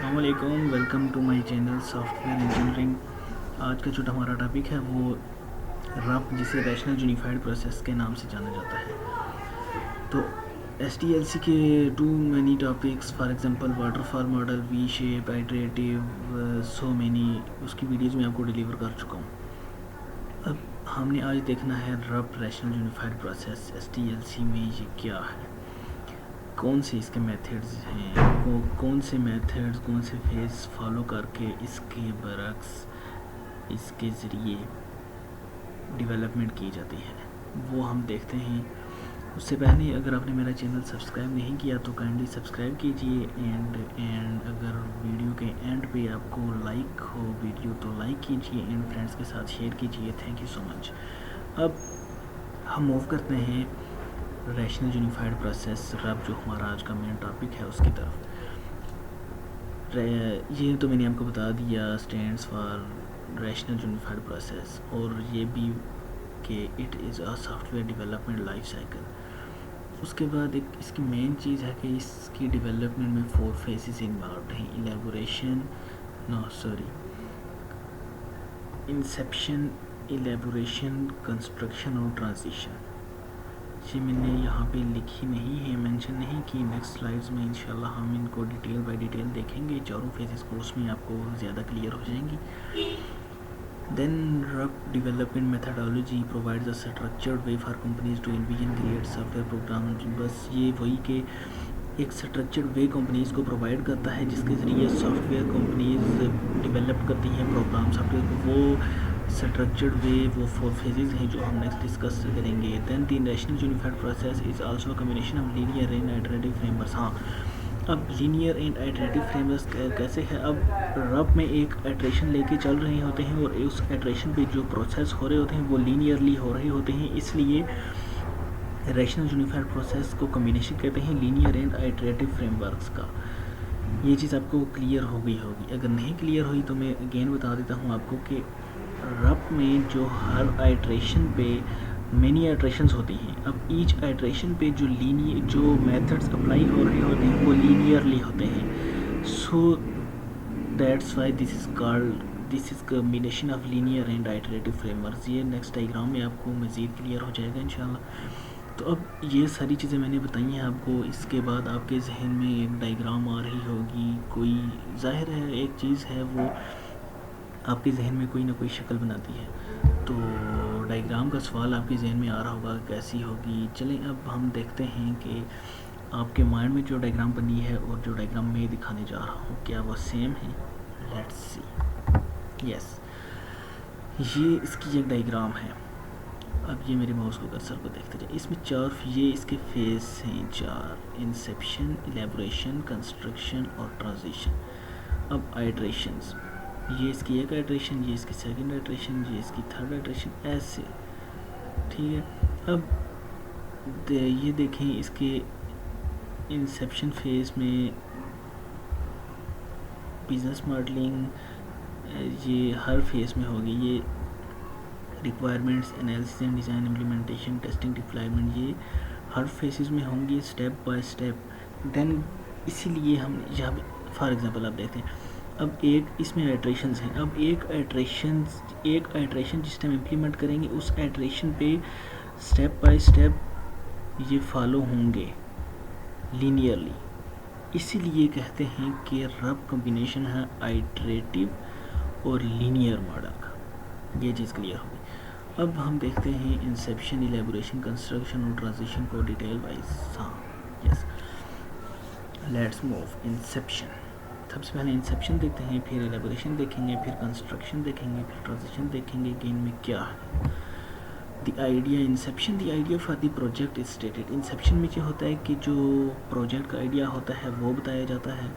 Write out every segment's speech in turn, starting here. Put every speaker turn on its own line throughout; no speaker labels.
السلام علیکم، welcome to my channel software engineering. آج کا جو ہمارا ٹاپک ہے وہ رپ جسے ریشنل یونیفائڈ پروسیس کے نام سے جانا جاتا ہے۔ تو ایس ٹی ایل سی کے to many topics, for example waterfall model, V shape, iterative, so many, اس کی ویڈیوز میں آپ کو ڈیلیور کر چکا ہوں۔ اب ہم نے آج دیکھنا ہے RUP rational unified process S T L C میں یہ کیا ہے، کون سے اس کے میتھڈز ہیں، کون سے میتھڈز کون سے فیز فالو کر کے اس کے برعکس اس کے ذریعے ڈیولپمنٹ کی جاتی ہے، وہ ہم دیکھتے ہیں۔ اس سے پہلے اگر آپ نے میرا چینل سبسکرائب نہیں کیا تو کائنڈلی سبسکرائب کیجئے، اینڈ اگر ویڈیو کے اینڈ پہ آپ کو لائک ہو ویڈیو تو لائک کیجئے، اینڈ فرینڈس کے ساتھ شیئر کیجئے۔ تھینک یو سو مچ۔ اب ہم موو کرتے ہیں ریشنل یونیفائڈ پروسیس رب جو ہمارا آج کا مین ٹاپک ہے اس کی طرف۔ یہ تو میں نے آپ کو بتا دیا stands for rational unified process, اور یہ بھی کہ it is a software development life cycle. اس کے بعد ایک اس کی مین چیز ہے کہ اس کی ڈیولپمنٹ میں 4 فیزز انوالوڈ ہیں: انسیپشن، ایلیبوریشن، کنسٹرکشن اور ٹرانزیشن۔ یہ میں نے یہاں پہ لکھی نہیں ہے، مینشن نہیں کی، نیکسٹ سلائیڈز میں انشاءاللہ ہم ان کو ڈیٹیل بائی ڈیٹیل دیکھیں گے، چاروں فیزز کورس میں آپ کو زیادہ کلیئر ہو جائیں گی۔ Then RUP development methodology provides a structured way for companies to envision create software program. بس یہ وہی کہ ایک اسٹرکچرڈ وے کمپنیز کو پرووائڈ کرتا ہے جس کے ذریعے سافٹ ویئر کمپنیز ڈیولپ کرتی ہیں پروگرام سافٹ ویئر کو۔ وہ اسٹرکچرڈ وے، وہ 4 فیزز ہیں جو ہم نیکسٹ ڈسکس کریں گے۔ Then the rational unified process is also a combination of linear and iterative frameworks. ہاں، اب linear and iterative frameworks کیسے ہے؟ اب رب میں ایک ایٹریشن لے کے چل رہے ہوتے ہیں، اور اس ایٹریشن پہ جو پروسیس ہو رہے ہوتے ہیں وہ لینئرلی ہو رہے ہوتے ہیں، اس لیے ریشنل یونیفائڈ پروسیس کو کمبینیشن کہتے ہیں linear and iterative frame works کا۔ یہ چیز آپ کو کلیئر ہو گئی ہوگی، اگر نہیں کلیئر ہوئی تو میں اگین بتا دیتا ہوں آپ کو کہ رپ میں جو ہر آئٹریشن پہ مینی آئٹریشنز ہوتی ہیں، اب ایچ آئٹریشن پہ جو میتھڈز اپلائی ہو رہے ہوتے ہیں وہ لینئرلی ہوتے ہیں۔ So that's why this is combination of linear and iterative frameworks. یہ نیکسٹ ڈائیگرام میں آپ کو مزید کلیئر ہو جائے گا انشاءاللہ۔ تو اب یہ ساری چیزیں میں نے بتائی ہیں آپ کو، اس کے بعد آپ کے ذہن میں ایک ڈائیگرام آ رہی ہوگی، کوئی ظاہر ہے ایک چیز ہے وہ آپ کے ذہن میں کوئی نہ کوئی شکل بناتی ہے، تو ڈائیگرام کا سوال آپ کے ذہن میں آ رہا ہوگا کیسی ہوگی۔ چلیں اب ہم دیکھتے ہیں کہ آپ کے مائنڈ میں جو ڈائیگرام بنی ہے اور جو ڈائیگرام میں دکھانے جا رہا ہوں کیا وہ سیم ہے۔ Let's see. یس، یہ اس کی ایک ڈائیگرام ہے۔ اب یہ میرے ماؤس کو کرسر کو دیکھتے جائیں، اس میں یہ اس کے فیز ہیں 4: انسیپشن، ایلیبوریشن، کنسٹرکشن اور ٹرانزیشن۔ اب آئٹریشنز، یہ اس کی ایک آئٹریشن، یہ اس کی سیکنڈ آئٹریشن، یہ اس کی تھرڈ آئٹریشن، ایسے، ٹھیک ہے۔ اب یہ دیکھیں اس کے انسیپشن فیز میں بزنس ماڈلنگ یہ ہر فیز میں ہوگی، یہ requirements, analysis and design, implementation, testing, deployment, یہ ہر فیزز میں ہوں گی اسٹیپ بائی اسٹیپ۔ دین اسی لیے ہم یہاں پہ فار ایگزامپل آپ دیکھتے ہیں، اب ایک اس میں آئٹریشنز ہیں، اب ایک آئٹریشن جس ٹائم امپلیمنٹ کریں گے اس آئٹریشن پہ اسٹیپ بائی اسٹیپ یہ فالو ہوں گے لینئرلی، اسی لیے کہتے ہیں کہ رب کمبینیشن ہے آئٹریٹیو اور لینئر ماڈل کا۔ یہ چیز کلیئر ہوگی۔ اب ہم دیکھتے ہیں انسیپشن، ایلیبوریشن، کنسٹرکشن اور ٹرانزیشن کو ڈیٹیل وائز۔ ہاں، یس، لیٹس موو۔ انسیپشن، سب سے پہلے انسیپشن دیکھتے ہیں، پھر ایلیبوریشن دیکھیں گے، پھر کنسٹرکشن دیکھیں گے، پھر ٹرانزیشن دیکھیں گے کہ ان میں کیا ہے۔ The idea inception, the idea for the project is stated. Inception میں کیا ہوتا ہے کہ جو پروجیکٹ کا آئیڈیا ہوتا ہے وہ بتایا جاتا ہے،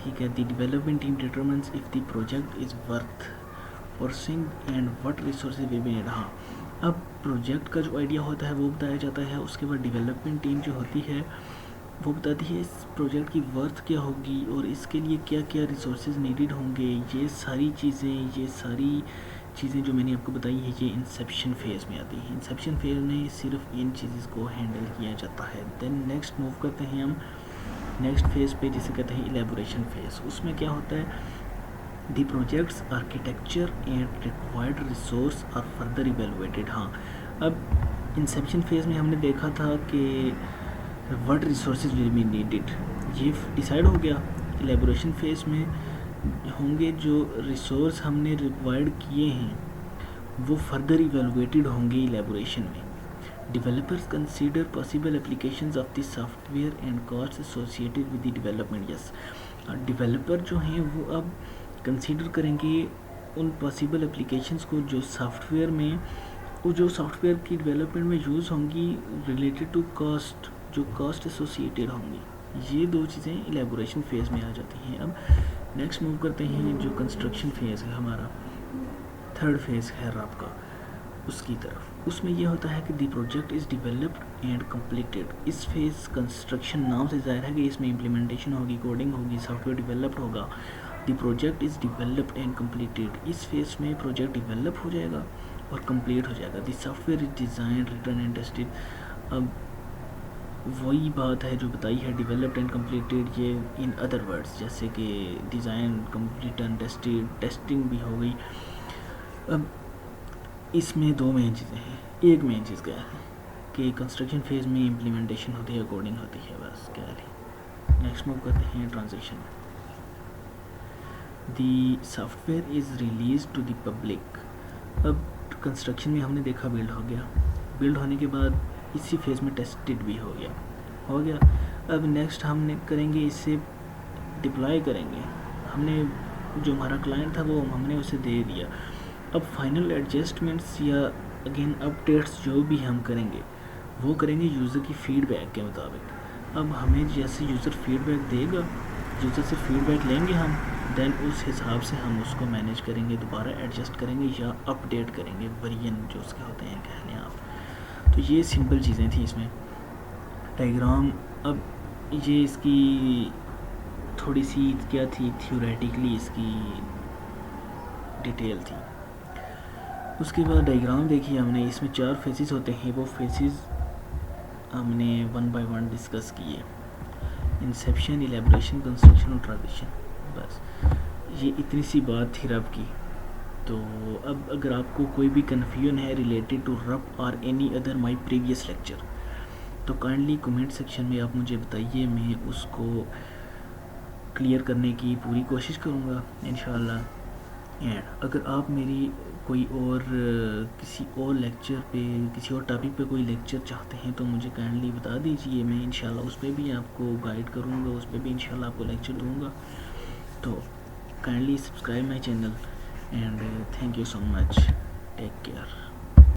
ٹھیک ہے۔ The development team determines if the project is worth pursuing and what resources we need. ہاں، اب پروجیکٹ کا جو آئیڈیا ہوتا ہے وہ بتایا جاتا ہے، اس کے بعد ڈیولپمنٹ ٹیم جو ہوتی ہے وہ بتاتی ہے اس پروجیکٹ کی ورتھ کیا ہوگی اور اس کے لیے کیا کیا ریسورسز نیڈیڈ ہوں گے۔ یہ ساری چیزیں جو میں نے آپ کو بتائی ہیں یہ انسیپشن فیز میں آتی ہیں۔ انسیپشن فیز میں صرف ان چیزوں کو ہینڈل کیا جاتا ہے۔ دین نیکسٹ موو کرتے ہیں ہم نیکسٹ فیز پہ جسے کہتے ہیں الیبوریشن فیز، اس میں کیا ہوتا ہے، the project's architecture and required resource are further evaluated. ہاں اب انسیپشن فیز میں ہم نے دیکھا تھا کہ what resources will be needed, یہ ڈیسائیڈ ہو گیا. الیبوریشن فیز میں ہوں گے جو ریسورس ہم نے ریکوائرڈ کیے ہیں وہ فردر ایویلویٹڈ ہوں گے الیبوریشن میں. Developers consider possible applications of the soft where and cost associated with the development. Yes, developer جو ہیں وہ اب کنسیڈر کریں گے ان پاسبل اپلیکیشنز کو جو سافٹ ویئر میں، وہ جو سافٹ ویئر کی ڈیولپمنٹ میں یوز ہوں گی ریلیٹڈ ٹو کاسٹ، جو کاسٹ ایسوسیٹیڈ ہوں گی. یہ دو چیزیں الیبوریشن فیز میں آ جاتی ہیں. اب نیکسٹ موو کرتے ہیں جو کنسٹرکشن فیز ہے ہمارا، تھرڈ فیز ہے رب کا، اس کی طرف. اس میں یہ ہوتا ہے کہ the project is developed and completed. اس فیز کنسٹرکشن نام سے ظاہر ہے کہ اس میں امپلیمنٹیشن ہوگی، کوڈنگ ہوگی، سافٹ ویئر ڈیولپڈ ہوگا. The project is developed and completed. اس فیز میں پروجیکٹ ڈیولپ ہو جائے گا اور کمپلیٹ ہو جائے گا. The software is design written and tested. اب وہی بات ہے جو بتائی ہے ڈیولپڈ اینڈ کمپلیٹڈ، یہ ان ادر ورڈس جیسے کہ ڈیزائن ریٹن ٹیسٹڈ، ٹیسٹنگ بھی ہو گئی. اب اس میں دو مین چیزیں ہیں. ایک مین چیز کیا ہے کہ کنسٹرکشن فیز میں امپلیمنٹیشن ہوتی ہے، کوڈنگ ہوتی ہے، بس کیا ہے. نیکسٹ موو کرتے ہیں transaction. The software is release to the public. اب کنسٹرکشن میں ہم نے دیکھا بلڈ ہو گیا، بلڈ ہونے کے بعد اسی فیز میں ٹیسٹڈ بھی ہو گیا. اب نیکسٹ ہم نے کریں گے اسے ڈپلائی کریں گے. ہم نے جو ہمارا کلائنٹ تھا وہ ہم نے اسے دے دیا. اب فائنل ایڈجسٹمنٹس یا اگین اپڈیٹس جو بھی ہم کریں گے وہ کریں گے یوزر کی فیڈ بیک کے مطابق. اب ہمیں جیسے یوزر فیڈ بیک دے گا، یوزر سے فیڈ بیک لیں گے ہم، دین اس حساب سے ہم اس کو مینیج کریں گے، دوبارہ ایڈجسٹ کریں گے یا اپڈیٹ کریں گے ورژن جو اس کے ہوتے ہیں کہہ لیں آپ. تو یہ سمپل چیزیں تھیں اس میں. ڈائیگرام، اب یہ اس کی تھوڑی سی کیا تھی، تھیوریٹیکلی اس کی ڈیٹیل تھی. اس کے بعد ڈائیگرام دیکھی ہم نے، اس میں 4 فیزز ہوتے ہیں. وہ فیزز ہم نے 1 بائی 1 ڈسکس کیے. انسیپشن، الیبوریشن، کنسٹرکشن اور ٹرانزیکشن. بس یہ اتنی سی بات تھی رب کی. تو اب اگر آپ کو کوئی بھی کنفیوژن ہے ریلیٹڈ ٹو رب اور any other my previous lecture تو کائنڈلی کمنٹ سیکشن میں آپ مجھے بتائیے، میں اس کو کلیئر کرنے کی پوری کوشش کروں گا انشاءاللہ. اینڈ اگر آپ میری کوئی اور کسی اور لیکچر پہ، کسی اور ٹاپک پہ کوئی لیکچر چاہتے ہیں تو مجھے کائنڈلی بتا دیجئے، میں انشاءاللہ اس پہ بھی آپ کو گائیڈ کروں گا، اس پہ بھی انشاءاللہ آپ کو لیکچر دوں گا. تو kindly subscribe my channel and thank you so much. Take care.